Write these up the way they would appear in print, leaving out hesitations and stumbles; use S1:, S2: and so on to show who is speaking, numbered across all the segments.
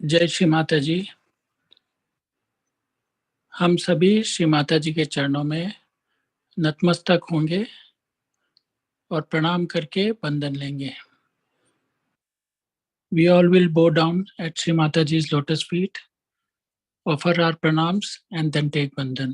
S1: जय श्री माता जी। हम सभी श्री माता जी के चरणों में नतमस्तक होंगे और प्रणाम करके वंदन लेंगे। We all will bow down at Sri Mataji's lotus feet, offer our pranams and then take vandan.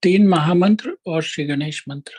S1: तीन महामंत्र और श्री गणेश मंत्र।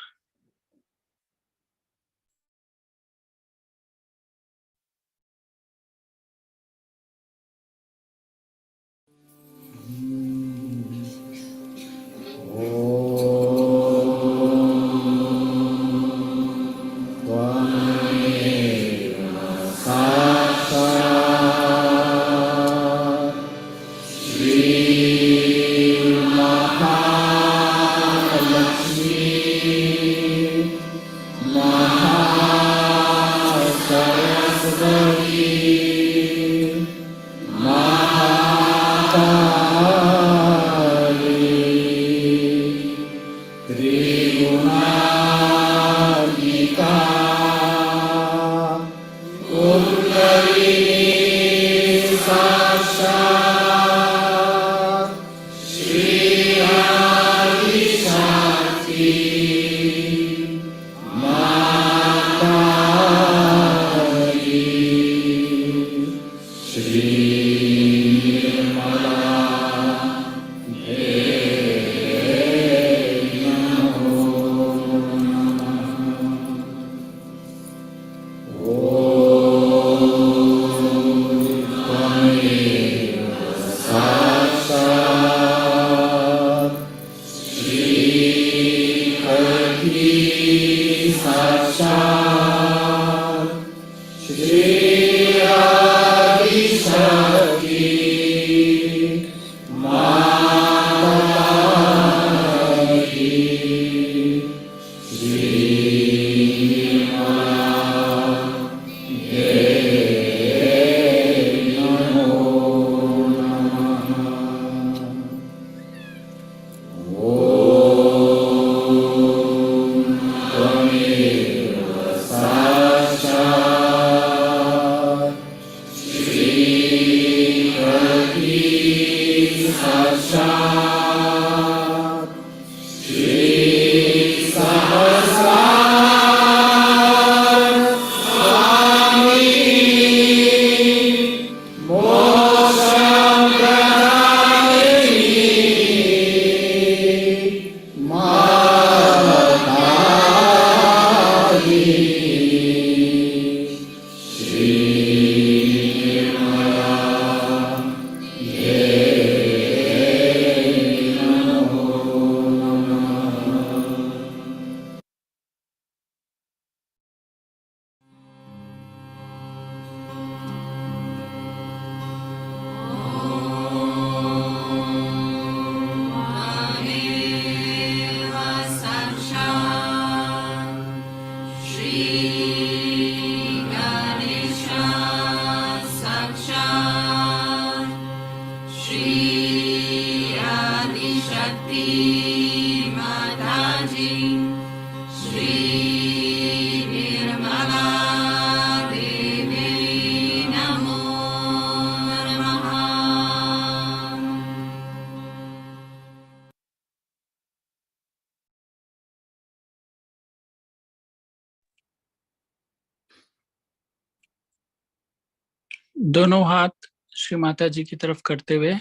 S1: दोनों हाथ श्री माता जी की तरफ करते हुए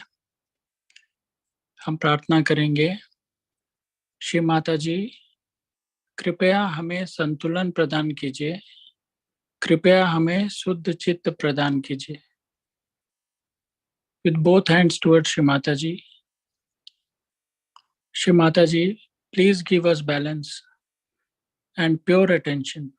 S1: हम प्रार्थना करेंगे। श्री माता जी, कृपया हमें संतुलन प्रदान कीजिए। कृपया हमें शुद्ध चित्त प्रदान कीजिए। With both hands towards Shri Mataji. Shri Mataji, please give us balance and pure attention.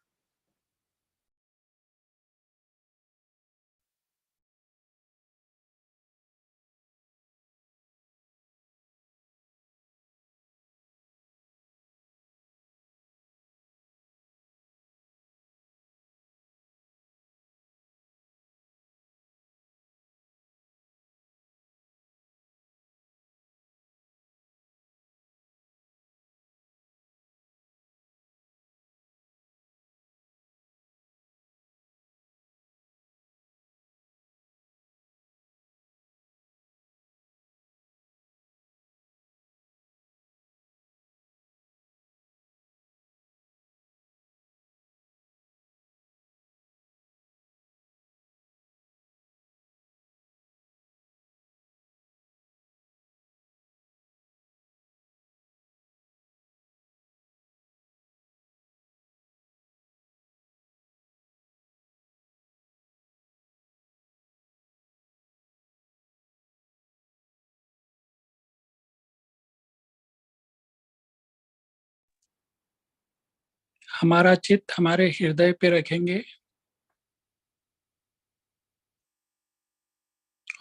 S1: हमारा चित्त हमारे हृदय पे रखेंगे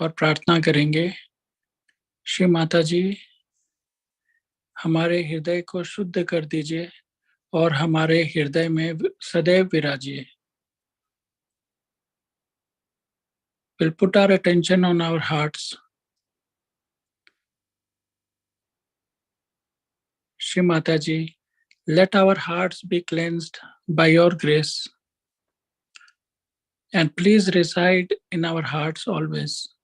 S1: और प्रार्थना करेंगे। श्री माता जी, हमारे हृदय को शुद्ध कर दीजिए और हमारे हृदय में सदैव विराजिए। We'll put our attention on our hearts. Shri Mata Ji, let our hearts be cleansed by your grace and please reside in our hearts always.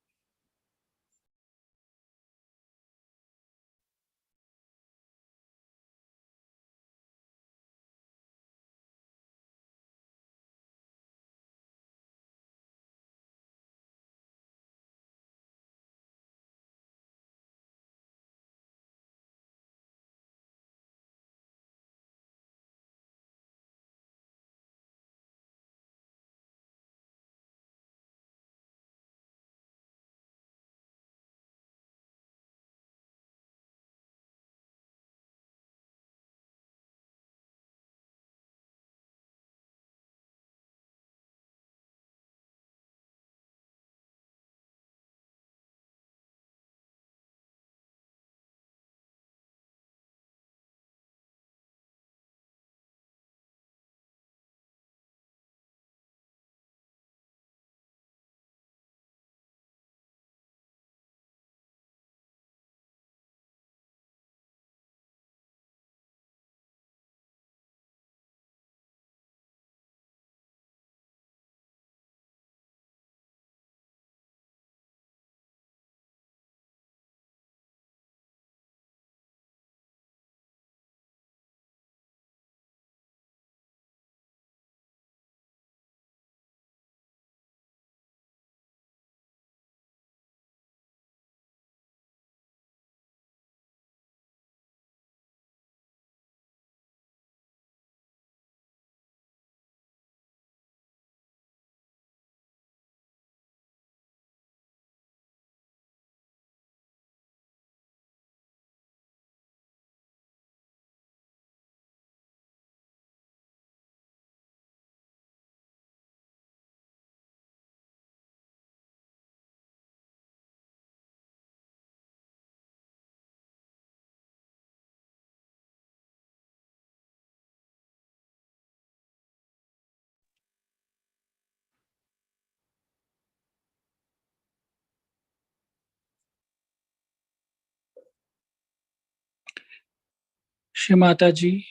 S1: Shri Mata जी,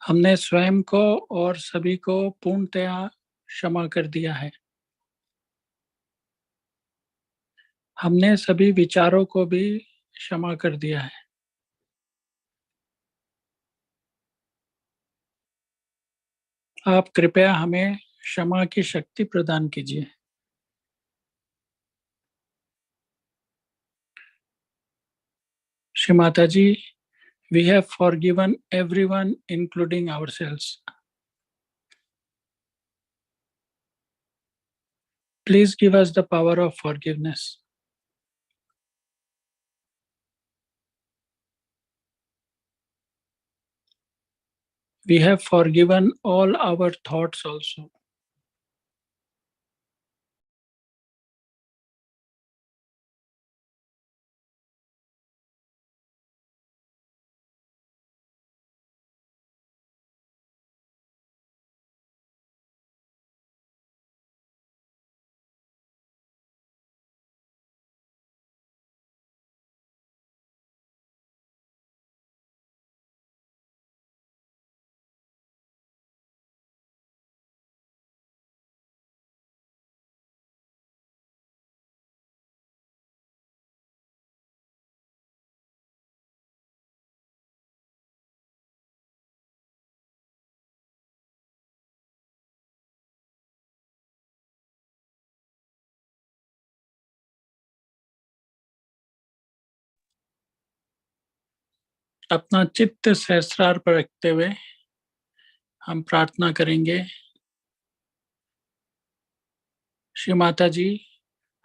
S1: हमने स्वयं को और सभी को पूर्णतया क्षमा कर दिया है। हमने सभी विचारों को भी क्षमा कर दिया है। आप कृपया हमें क्षमा की शक्ति प्रदान कीजिए। Shri Mataji, we have forgiven everyone, including ourselves. Please give us the power of forgiveness. We have forgiven all our thoughts also. अपना चित्त सहस्रार पर रखते हुए हम प्रार्थना करेंगे। श्री माता जी,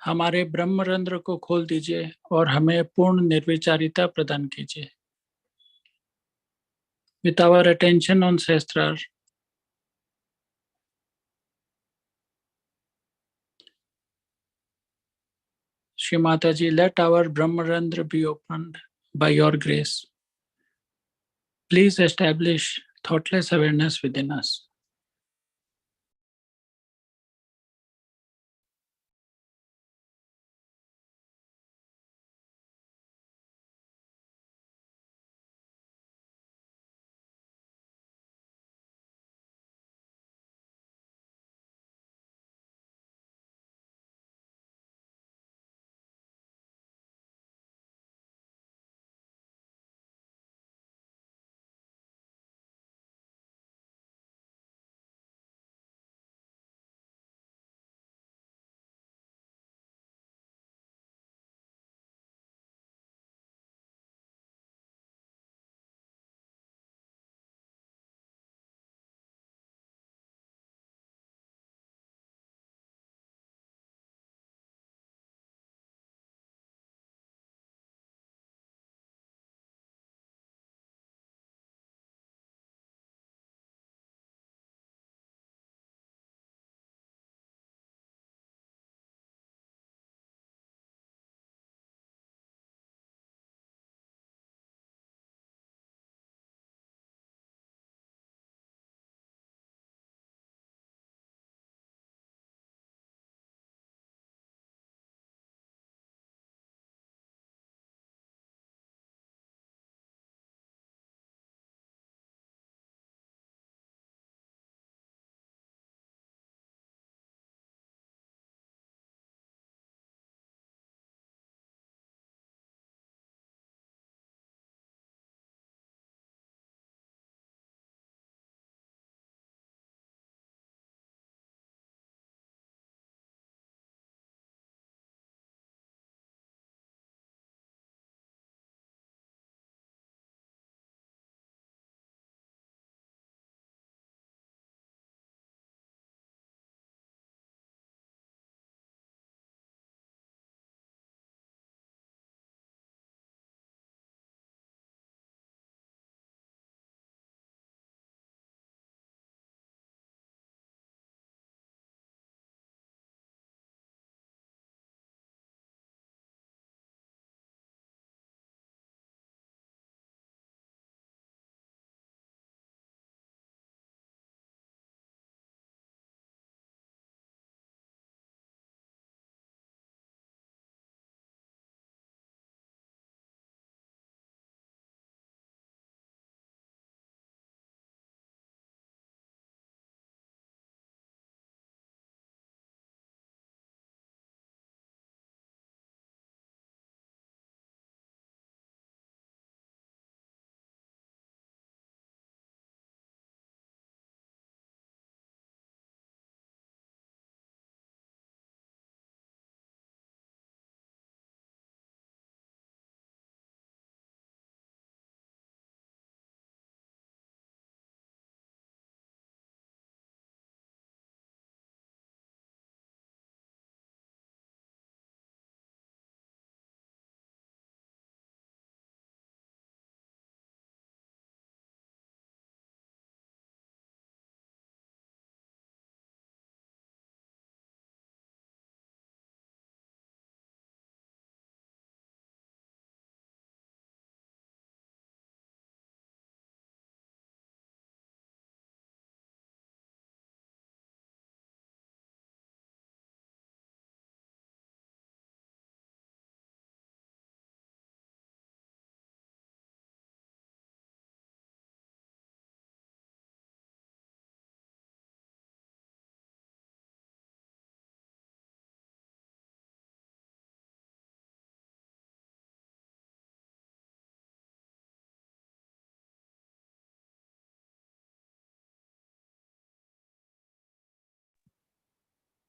S1: हमारे ब्रह्मरंध्र को खोल दीजिए और हमें पूर्ण निर्विचारिता प्रदान कीजिए। With our attention on Sestrar, Shri Mataji, let our Brahmarandra be opened by your grace. Please establish thoughtless awareness within us.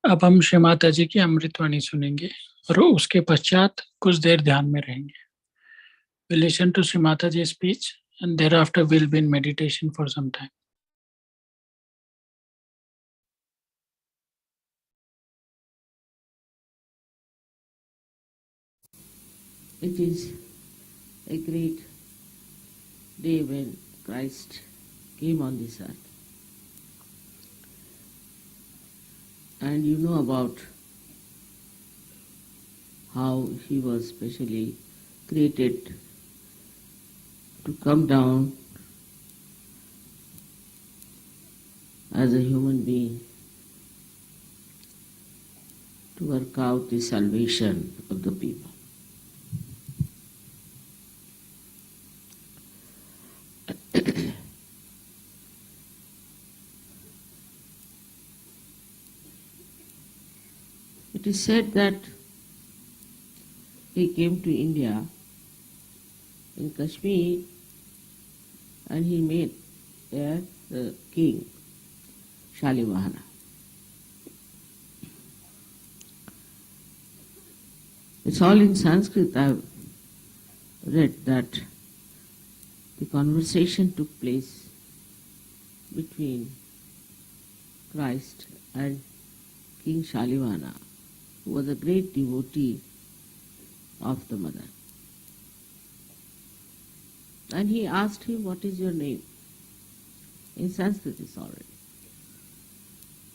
S1: अब हम श्री माता जी की अमृतवाणी सुनेंगे और उसके पश्चात कुछ देर ध्यान में रहेंगे. We'll listen to Sri Mataji's speech and thereafter we'll be in meditation for some time.
S2: It is a great day when Christ came on this earth. And you know about how he was specially created to come down as a human being to work out the salvation of the people. It is said that he came to India in Kashmir and he met there the king, Shalivahana. It's all in Sanskrit. I've read that the conversation took place between Christ and King Shalivana, who was a great devotee of the mother. And he asked him, "What is your name?" In Sanskrit it's already.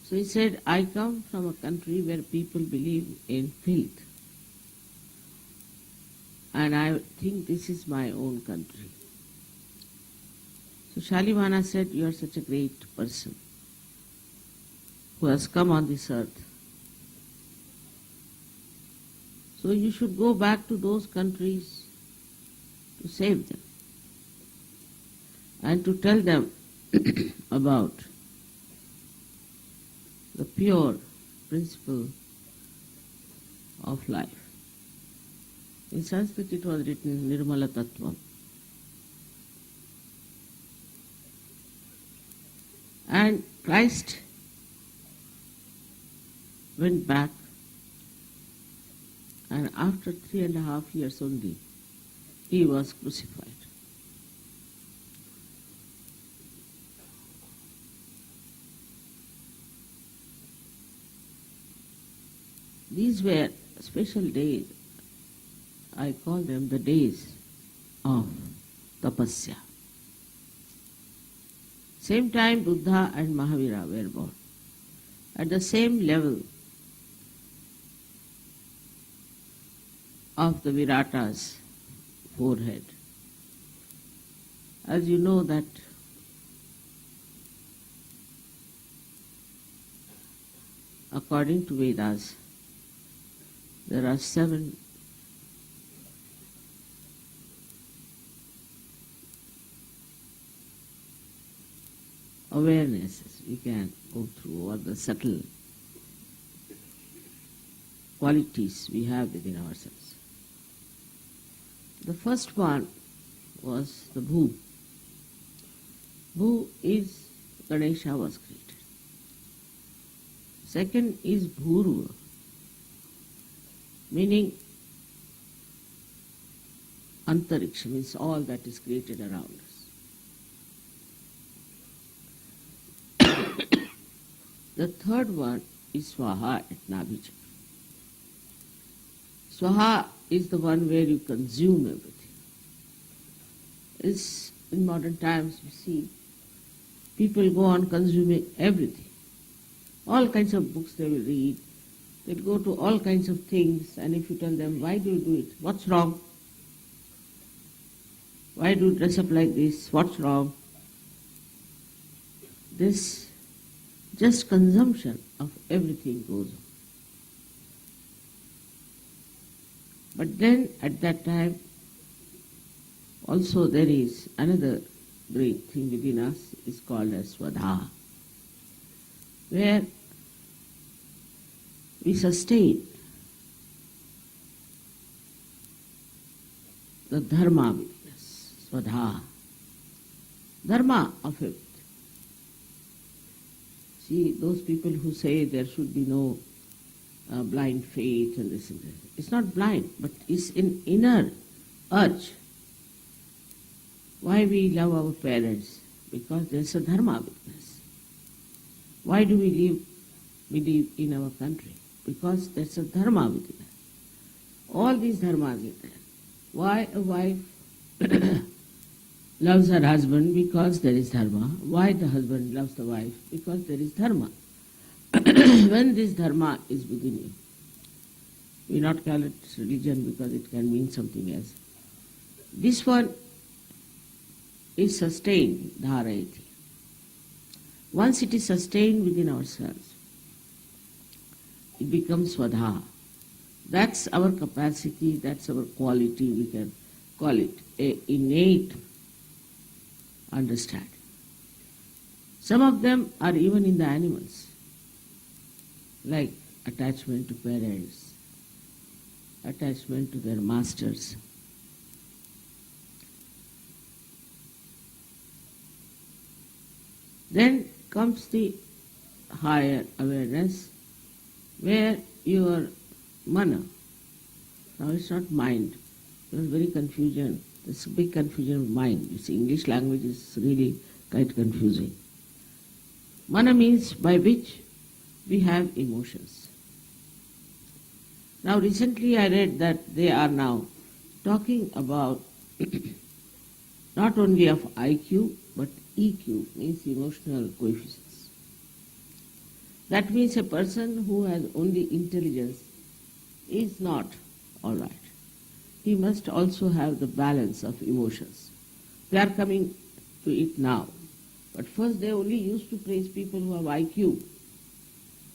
S2: So he said, "I come from a country where people believe in filth. And I think this is my own country." So Shalivana said, "You are such a great person who has come on this earth. So you should go back to those countries to save them and to tell them about the pure principle of life." In Sanskrit it was written Nirmala Tattvam. And Christ went back, and after 3.5 years only he was crucified. These were special days. I call them the days of tapasya. Same time Buddha and Mahavira were born. At the same level of the Virata's forehead. As you know that according to Vedas, there are 7 awarenesses we can go through, or the subtle qualities we have within ourselves. The first one was the Bhu. Bhu is Ganesha was created. Second is Bhurva, meaning Antariksha, means all that is created around us. The third one is Swaha at Nabhijam. Swaha is the one where you consume everything. It's, in modern times you see, people go on consuming everything. All kinds of books they will read. They'll go to all kinds of things, and if you tell them, "Why do you do it? What's wrong? Why do you dress up like this? What's wrong?" This just consumption of everything goes on. But then at that time also there is another great thing within us, is called as Swadha, where we sustain the dharma within us, Swadha, dharma of it. See, those people who say there should be no blind faith and this and that. It's not blind, but it's an inner urge. Why we love our parents? Because there's a dharma with us. Why do we believe in our country? Because there's a dharma within us. All these dharmas are there. Why a wife loves her husband? Because there is dharma. Why the husband loves the wife? Because there is dharma. When this dharma is within you, we not call it religion because it can mean something else. This one is sustained, dharayati. Once it is sustained within ourselves, it becomes svadha. That's our capacity, that's our quality, we can call it a innate understanding. Some of them are even in the animals, like attachment to parents, attachment to their masters. Then comes the higher awareness, where your mana, now it's not mind, there's very confusion, there's a big confusion of mind. You see, English language is really quite confusing. Mana means by which we have emotions. Now recently I read that they are now talking about not only of IQ, but EQ, means emotional coefficients. That means a person who has only intelligence is not all right. He must also have the balance of emotions. They are coming to it now. But first they only used to praise people who have IQ.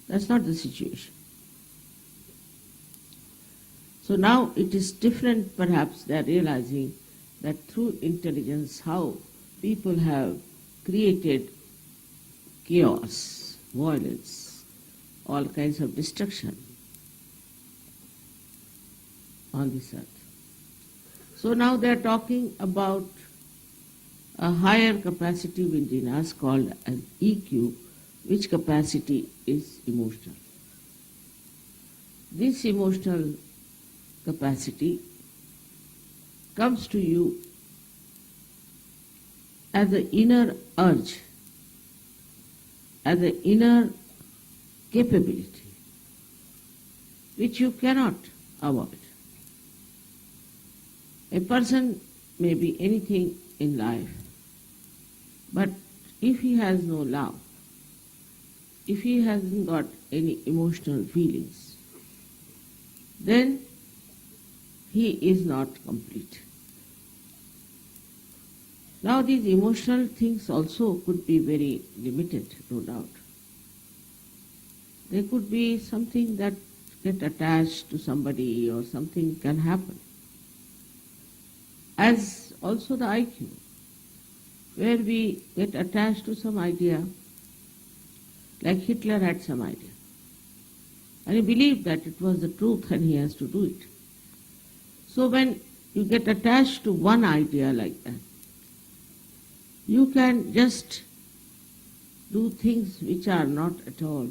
S2: That's not the situation. So now it is different, perhaps they are realizing that through intelligence how people have created chaos, violence, all kinds of destruction on this earth. So now they are talking about a higher capacity within us called an EQ, which capacity is emotional. This emotional capacity comes to you as the inner urge, as the inner capability, which you cannot avoid. A person may be anything in life, but if he has no love, if he hasn't got any emotional feelings, then he is not complete. Now these emotional things also could be very limited, no doubt. They could be something that get attached to somebody or something can happen. As also the IQ, where we get attached to some idea, like Hitler had some idea. And he believed that it was the truth and he has to do it. So when you get attached to one idea like that, you can just do things which are not at all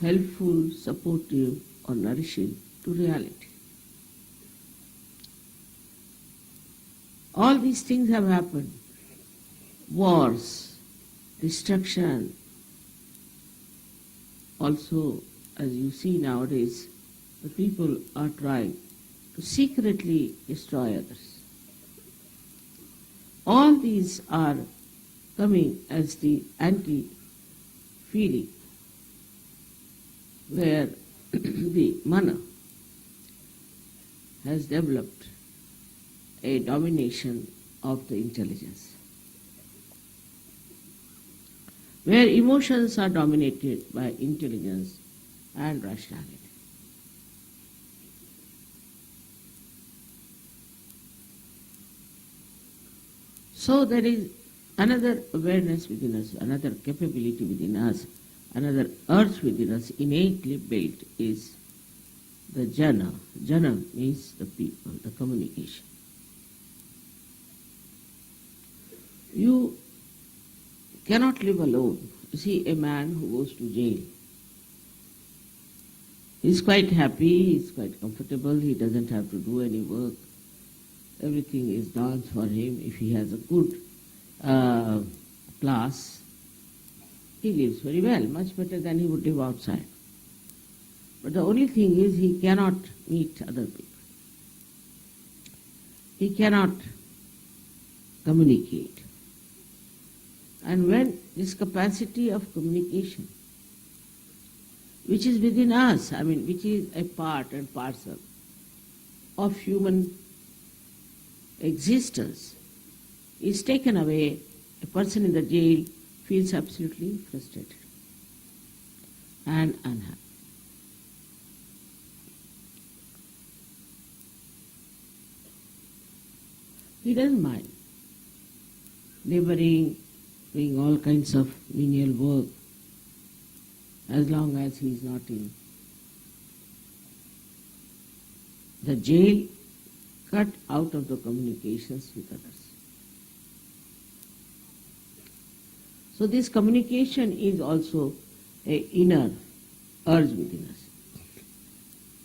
S2: helpful, supportive or nourishing to reality. All these things have happened. Wars, destruction. Also, as you see nowadays, the people are trying to secretly destroy others. All these are coming as the anti-feeling, where the mana has developed a domination of the intelligence, where emotions are dominated by intelligence and rationality. So there is another awareness within us, another capability within us, another urge within us, innately built, is the jana. Jana means the people, the communication. You cannot live alone. You see, a man who goes to jail, He's quite happy, he's quite comfortable, he doesn't have to do any work. Everything is done for him. If he has a good class, he lives very well, much better than he would live outside. But the only thing is he cannot meet other people. He cannot communicate. And when this capacity of communication, which is within us, which is a part and parcel of human existence, is taken away, a person in the jail feels absolutely frustrated and unhappy. He doesn't mind laboring, doing all kinds of menial work, as long as he is not in the jail, cut out of the communications with others. So this communication is also an inner urge within us.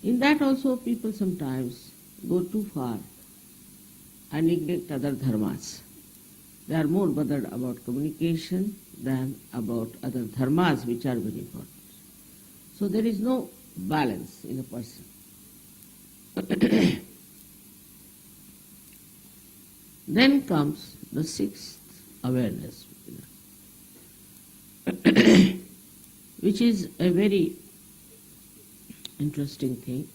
S2: In that also people sometimes go too far and neglect other dharmas. They are more bothered about communication than about other dharmas, which are very important. So there is no balance in a person. Then comes the sixth awareness, which is a very interesting thing.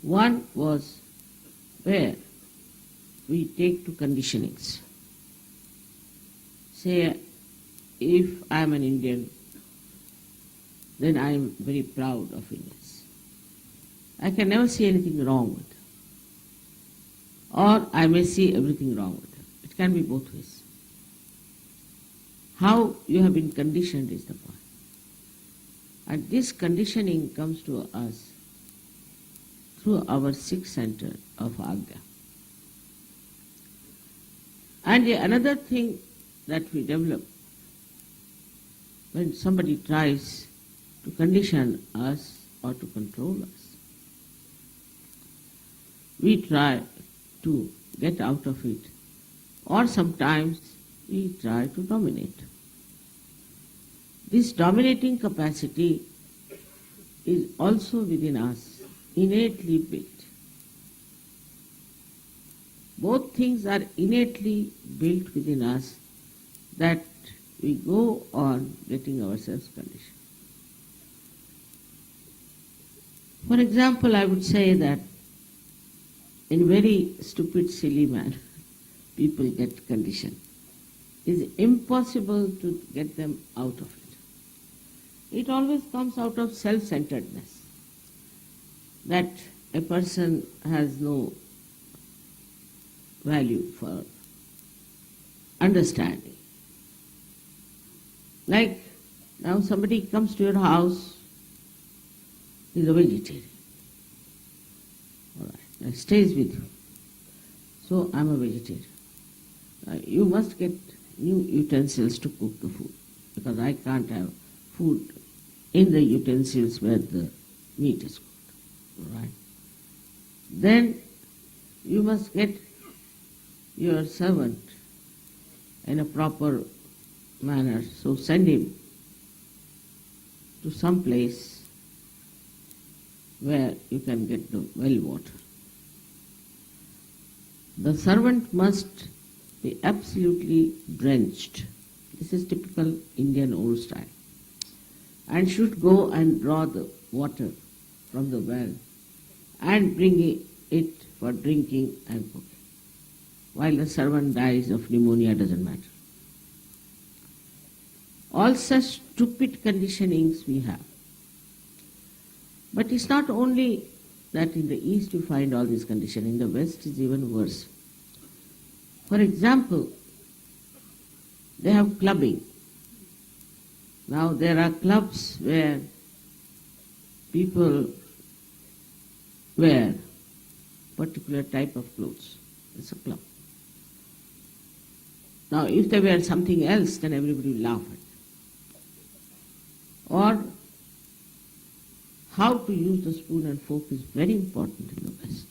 S2: One was where we take to conditionings. Say, if I am an Indian, then I am very proud of Indians. I can never see anything wrong with them. Or I may see everything wrong with them. It can be both ways. How you have been conditioned is the point. And this conditioning comes to us through our sixth center of Agya. And another thing that we develop when somebody tries to condition us or to control us, we try to get out of it, or sometimes we try to dominate. This dominating capacity is also within us, innately built. Both things are innately built within us, that we go on getting ourselves conditioned. For example, I would say that in very stupid, silly manner, people get conditioned. It is impossible to get them out of it. It always comes out of self-centeredness, that a person has no value for understanding. Like now somebody comes to your house, he's a vegetarian. All right, and stays with you. So I'm a vegetarian. You must get new utensils to cook the food, because I can't have food in the utensils where the meat is cooked. All right. Then you must get your servant in a proper manner, so send him to some place where you can get the well water. The servant must be absolutely drenched. This is typical Indian old style. And should go and draw the water from the well and bring it for drinking and cooking. While the servant dies of pneumonia, doesn't matter. All such stupid conditionings we have. But it's not only that in the East you find all this conditioning, in the West is even worse. For example, they have clubbing. Now there are clubs where people wear particular type of clothes. It's a club. Now if they wear something else, then everybody will laugh at them. Or how to use the spoon and fork is very important in the West.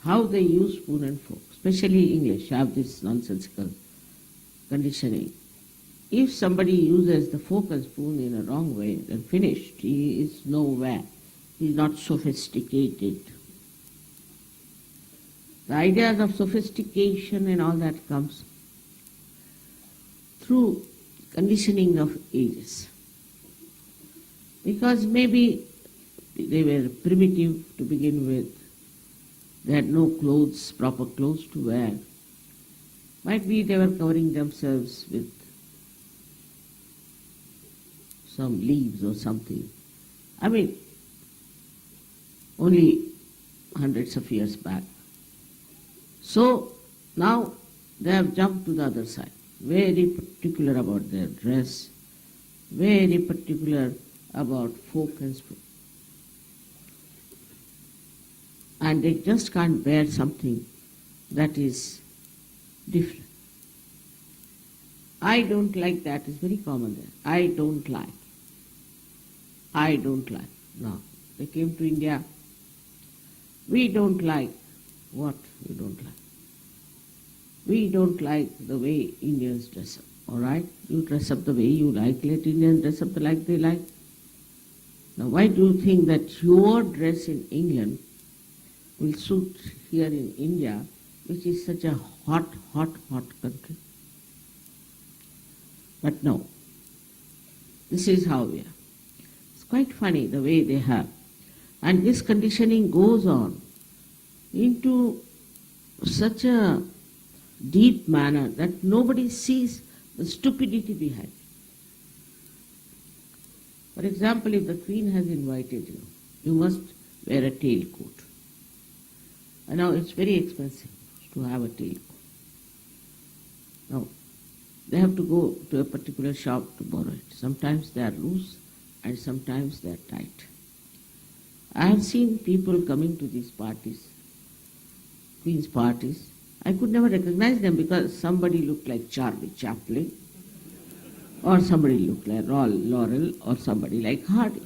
S2: How they use spoon and fork, especially English, have this nonsensical conditioning. If somebody uses the fork and spoon in a wrong way, then finished. He is nowhere. He is not sophisticated. The ideas of sophistication and all that comes through conditioning of ages. Because maybe they were primitive to begin with. They had no clothes, proper clothes to wear. Might be they were covering themselves with some leaves or something. I mean, only hundreds of years back. So now they have jumped to the other side, very particular about their dress, very particular about fork and spoon. And they just can't bear something that is different. I don't like that, is very common there. I don't like. I don't like. Now, they came to India. We don't like. What we don't like? We don't like the way Indians dress up. All right? You dress up the way you like. Let Indians dress up like they like. Now, why do you think that your dress in England will suit here in India, which is such a hot, hot, hot country? But no, this is how we are. It's quite funny the way they have. And this conditioning goes on into such a deep manner that nobody sees the stupidity behind it. For example, if the Queen has invited you, you must wear a tailcoat. And now it's very expensive to have a tailcoat. Now, they have to go to a particular shop to borrow it. Sometimes they are loose and sometimes they are tight. I have seen people coming to these parties, Queen's parties. I could never recognize them because somebody looked like Charlie Chaplin, or somebody looked like Laurel, or somebody like Hardy.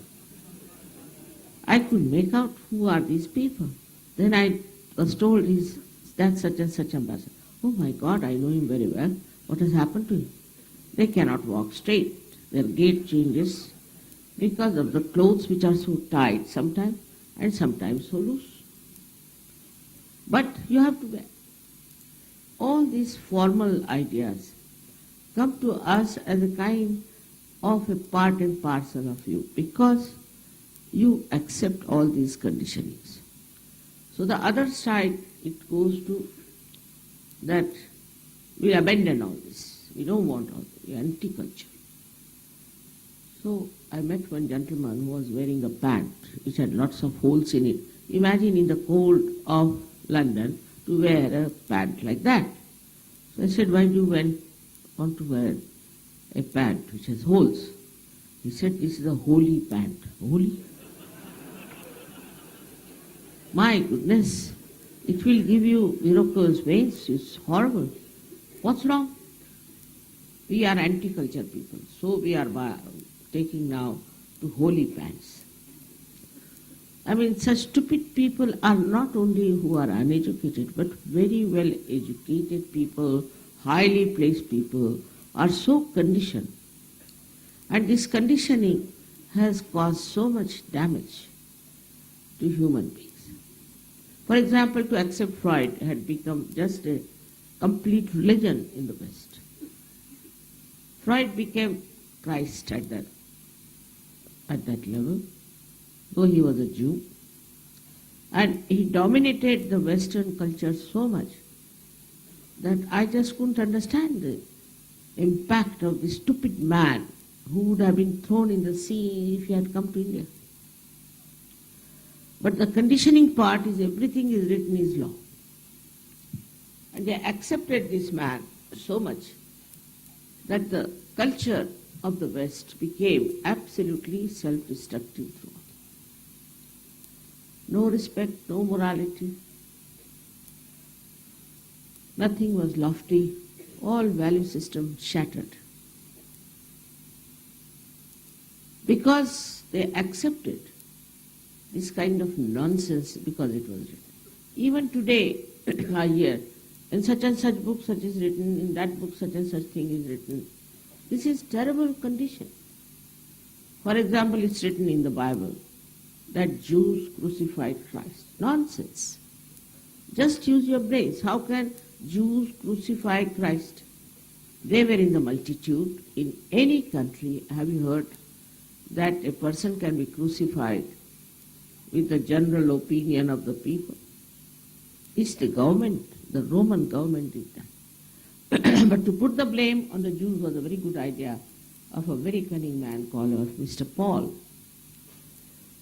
S2: I could make out who are these people. Then I was told he's that such and such ambassador. Oh my God, I know him very well. What has happened to him? They cannot walk straight. Their gait changes because of the clothes which are so tight sometimes and sometimes so loose. But you have to wear. All these formal ideas come to us as a kind of a part and parcel of you because you accept all these conditionings. So the other side, it goes to that we abandon all this. We don't want all this. We are anti-culture. So I met one gentleman who was wearing a pant which had lots of holes in it. Imagine in the cold of London to wear a pant like that. So I said, why do you want to wear a pant which has holes? He said, this is a holy pant. Holy? My goodness, it will give you varicose veins. It's horrible. What's wrong? We are anti-culture people, so we are taking now to holy pants. I mean, such stupid people are not only who are uneducated, but very well educated people, highly placed people are so conditioned. And this conditioning has caused so much damage to human beings. For example, to accept Freud had become just a complete religion in the West. Freud became Christ at that level, though he was a Jew. And he dominated the Western culture so much that I just couldn't understand the impact of this stupid man who would have been thrown in the sea if he had come to India. But the conditioning part is everything is written is law. And they accepted this man so much that the culture of the West became absolutely self-destructive throughout. No respect, no morality. Nothing was lofty. All value system shattered. Because they accepted this kind of nonsense because it was written. Even today, I hear, in such and such book such is written, in that book such and such thing is written. This is terrible condition. For example, it's written in the Bible that Jews crucified Christ. Nonsense. Just use your brains. How can Jews crucify Christ? They were in the multitude. In any country, have you heard that a person can be crucified with the general opinion of the people? It's the government, the Roman government did that. But to put the blame on the Jews was a very good idea of a very cunning man called Mr. Paul.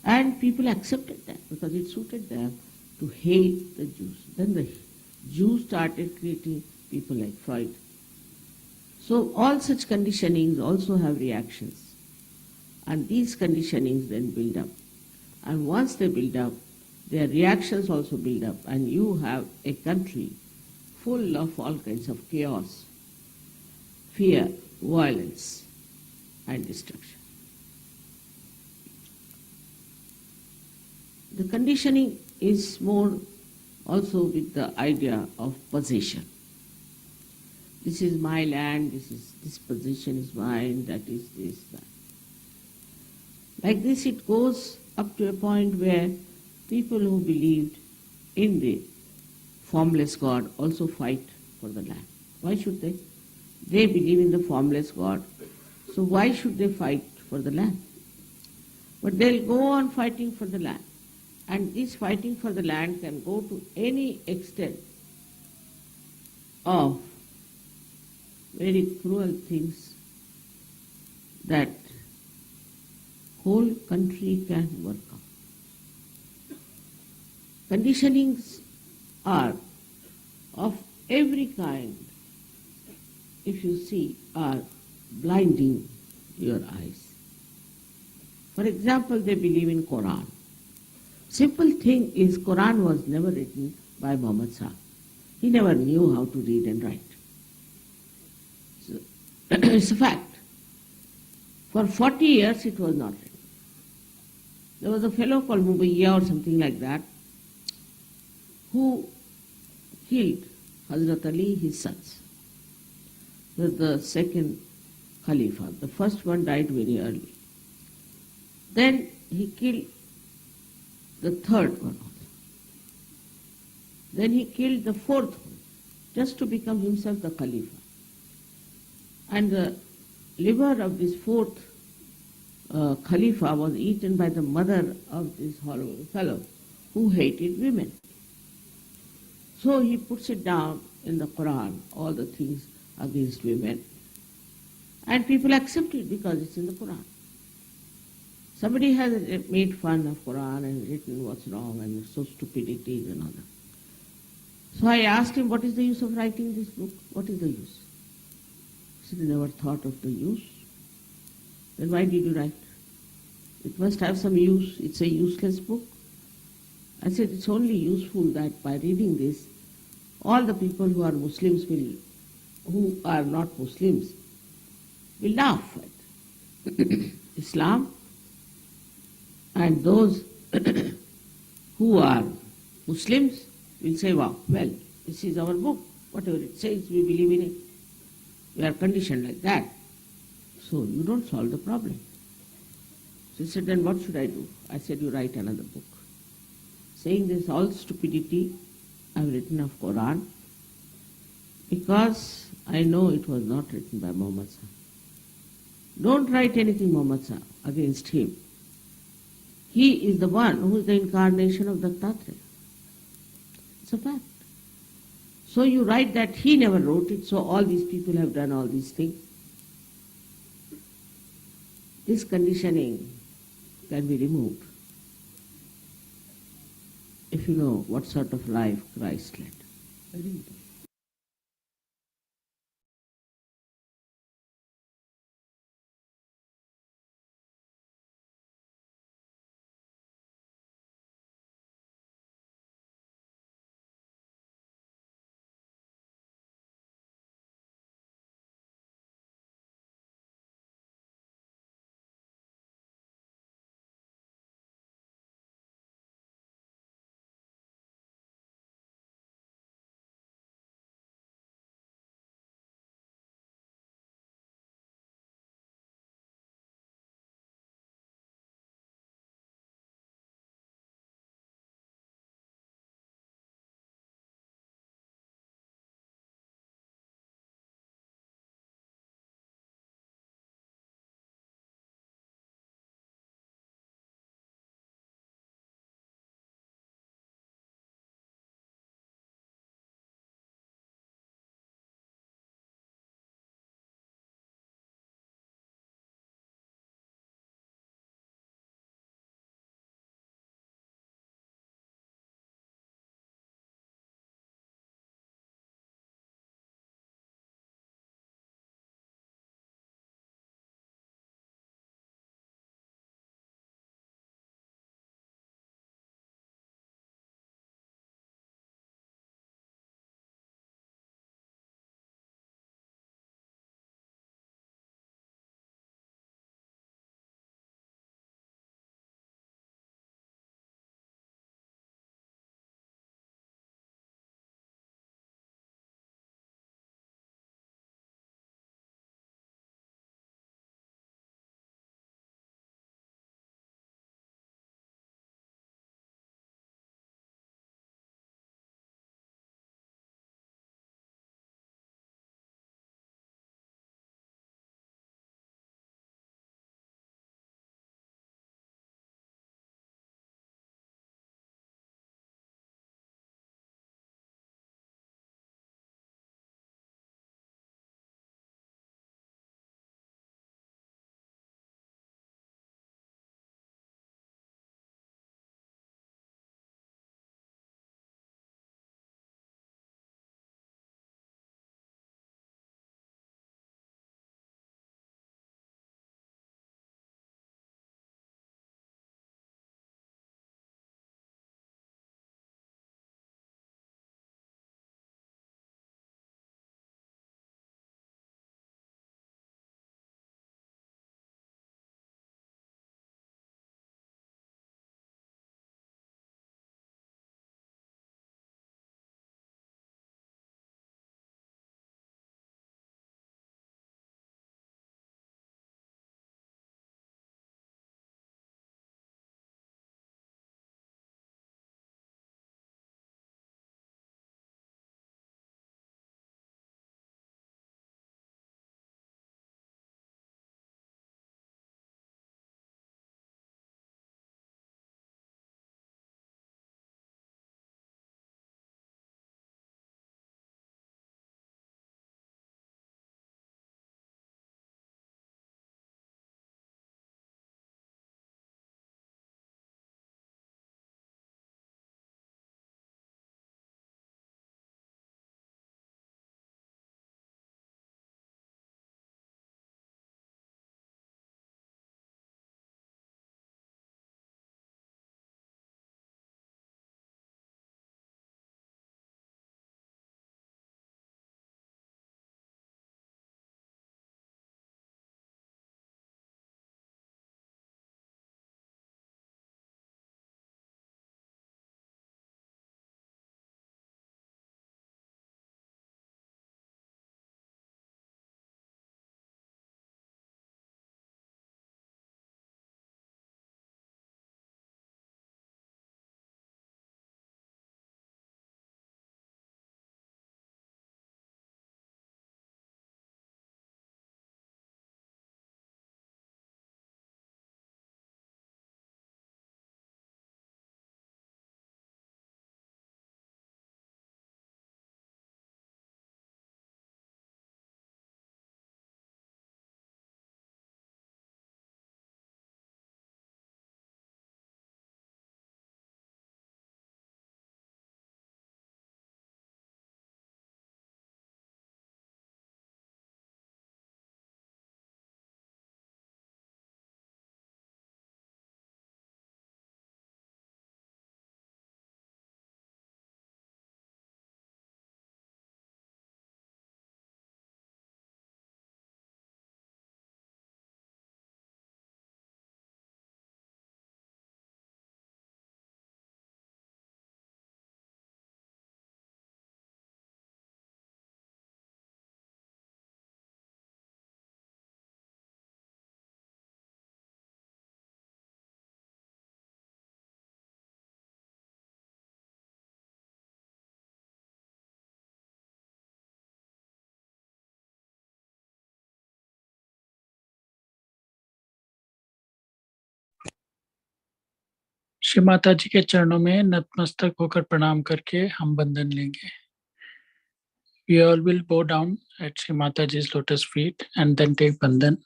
S2: And people accepted that because it suited them to hate the Jews. Then the Jews started creating people like Freud. So all such conditionings also have reactions. And these conditionings then build up. And once they build up, their reactions also build up. And you have a country full of all kinds of chaos, fear, violence, and destruction. The conditioning is more also with the idea of possession. This is my land, this position is mine, that is this, that. Like this it goes up to a point where people who believed in the formless God also fight for the land. Why should they? They believe in the formless God, so why should they fight for the land? But they'll go on fighting for the land. And this fighting for the land can go to any extent of very cruel things that whole country can work out. Conditionings are of every kind, if you see, are blinding your eyes. For example, they believe in Quran. Simple thing is, Quran was never written by Muhammad Sahib. He never knew how to read and write. So, it's a fact. For 40 years it was not written. There was a fellow called Mumbai or something like that who killed Hazrat Ali, his sons. Was the second Khalifa. The first one died very early. Then he killed the third one also. Then he killed the fourth one, just to become himself the Khalifa. And the liver of this fourth Khalifa was eaten by the mother of this horrible fellow who hated women. So he puts it down in the Quran, all the things against women. And people accept it because it's in the Quran. Somebody has made fun of Quran and written what's wrong and so stupidity and all that. So I asked him, what is the use of writing this book? What is the use? He said, I never thought of the use. Then why did you write? It must have some use. It's a useless book. I said, it's only useful that by reading this, all the people who are Muslims who are not Muslims will laugh at Islam. And those who are Muslims will say, wow, well, this is our book. Whatever it says, we believe in it. We are conditioned like that. So you don't solve the problem. So he said, then what should I do? I said, you write another book. Saying this all stupidity, I've written of Quran because I know it was not written by Muhammad Sahib. Don't write anything Muhammad Sahib against him. He is the one who is the incarnation of Dattatreya. It's a fact. So you write that he never wrote it, so all these people have done all these things. This conditioning can be removed if you know what sort of life Christ led.
S1: Shri Mata जी के चरणों में नतमस्तक होकर प्रणाम करके हम बंधन लेंगे. We all will bow down at Shri Mataji's lotus feet and then take bandhan.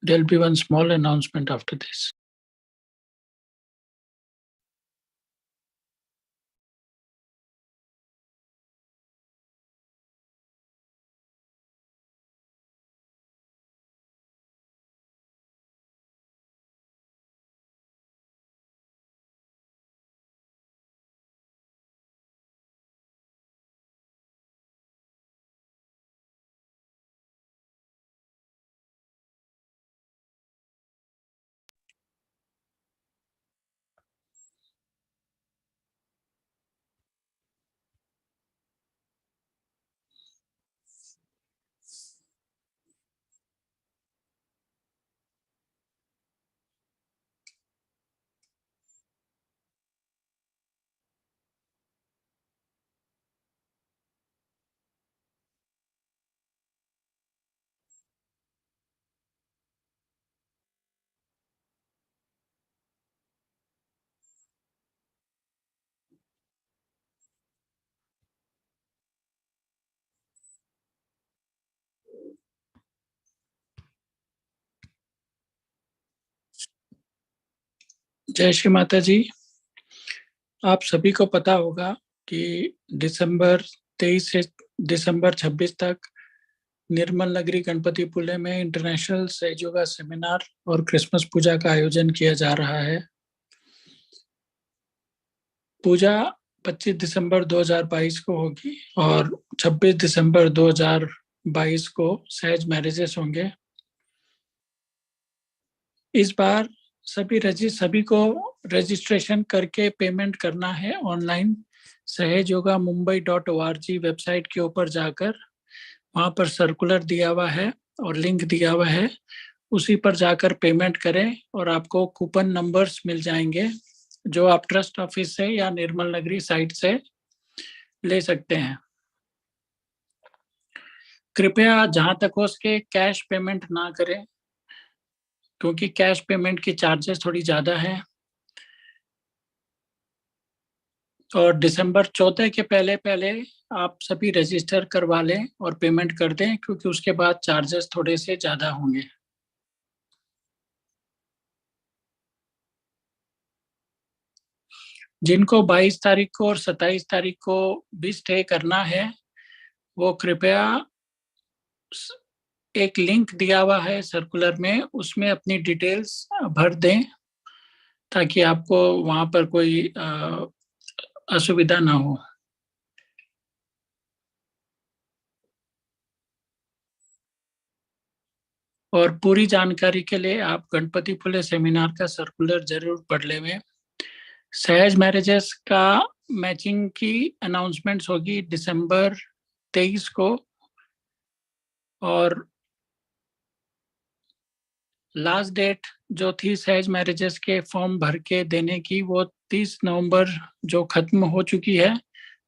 S1: There will be one small announcement after this. जय श्री माता जी. आप सभी को पता होगा कि दिसंबर 23 से दिसंबर 26 तक निर्मल नगरी गणपतिपुले में इंटरनेशनल सहयोगा सेमिनार और क्रिसमस पूजा का आयोजन किया जा रहा है. पूजा 25 दिसंबर 2022 को होगी और 26 दिसंबर 2022 को सहज मैरिजेस होंगे. इस बार सभी को रजिस्ट्रेशन करके पेमेंट करना है ऑनलाइन. सहयोगा mumbai.it वेबसाइट के ऊपर जाकर वहां पर सर्कुलर दिया हुआ है और लिंक दिया हुआ है, उसी पर जाकर पेमेंट करें और आपको कूपन नंबर्स मिल जाएंगे जो आप ट्रस्ट ऑफिस से या निर्मल नगरी साइट से ले सकते हैं. कृपया जहां तक हो सके कैश पेमेंट ना करें क्योंकि कैश पेमेंट की चार्जेस थोड़ी ज्यादा है. और दिसंबर 14 के पहले पहले आप सभी रजिस्टर करवा लें और पेमेंट कर दें क्योंकि उसके बाद चार्जेस थोड़े से ज्यादा होंगे. जिनको 22 तारीख को और 27 तारीख को भी स्टे करना है वो कृपया एक लिंक दिया हुआ है सर्कुलर में, उसमें अपनी डिटेल्स भर दें ताकि आपको वहां पर कोई असुविधा ना हो. और पूरी जानकारी के लिए आप गणपतिपुले सेमिनार का सर्कुलर जरूर पढ़ लें. सहज मैरिजेस का मैचिंग की अनाउंसमेंट्स होगी दिसंबर 23 को और लास्ट डेट जो थी सहज मैरिजेस के फॉर्म भर के देने की वो 30 नवंबर जो खत्म हो चुकी है.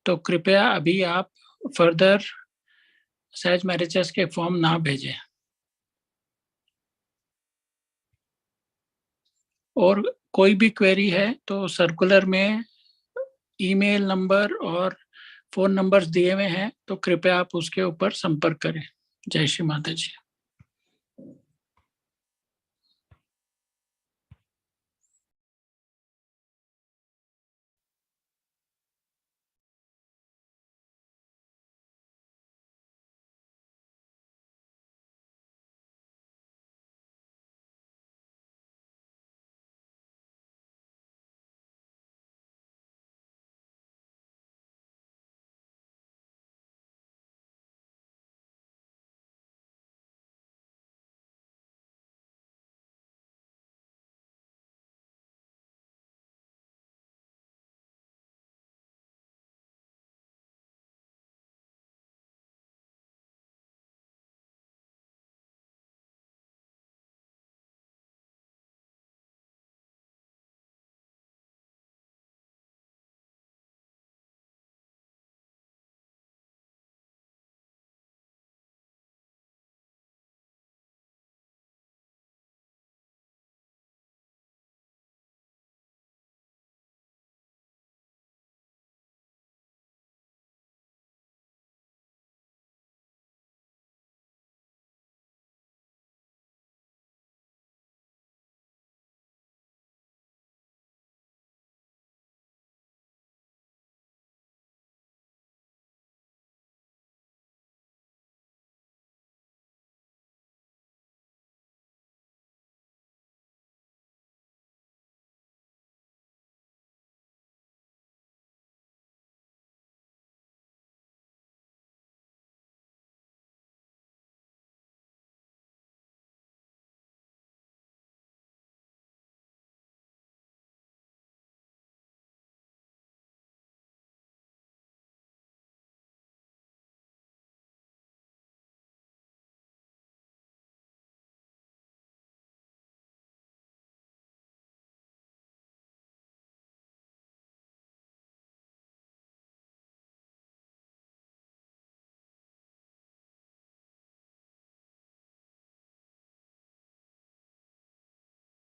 S1: तो कृपया अभी आप फर्दर सहज मैरिजेस के फॉर्म ना भेजें. और कोई भी क्वेरी है तो सर्कुलर में ईमेल नंबर और फोन नंबर्स दिए हुए हैं तो कृपया आप उसके ऊपर संपर्क करें. जय श्री माता जी.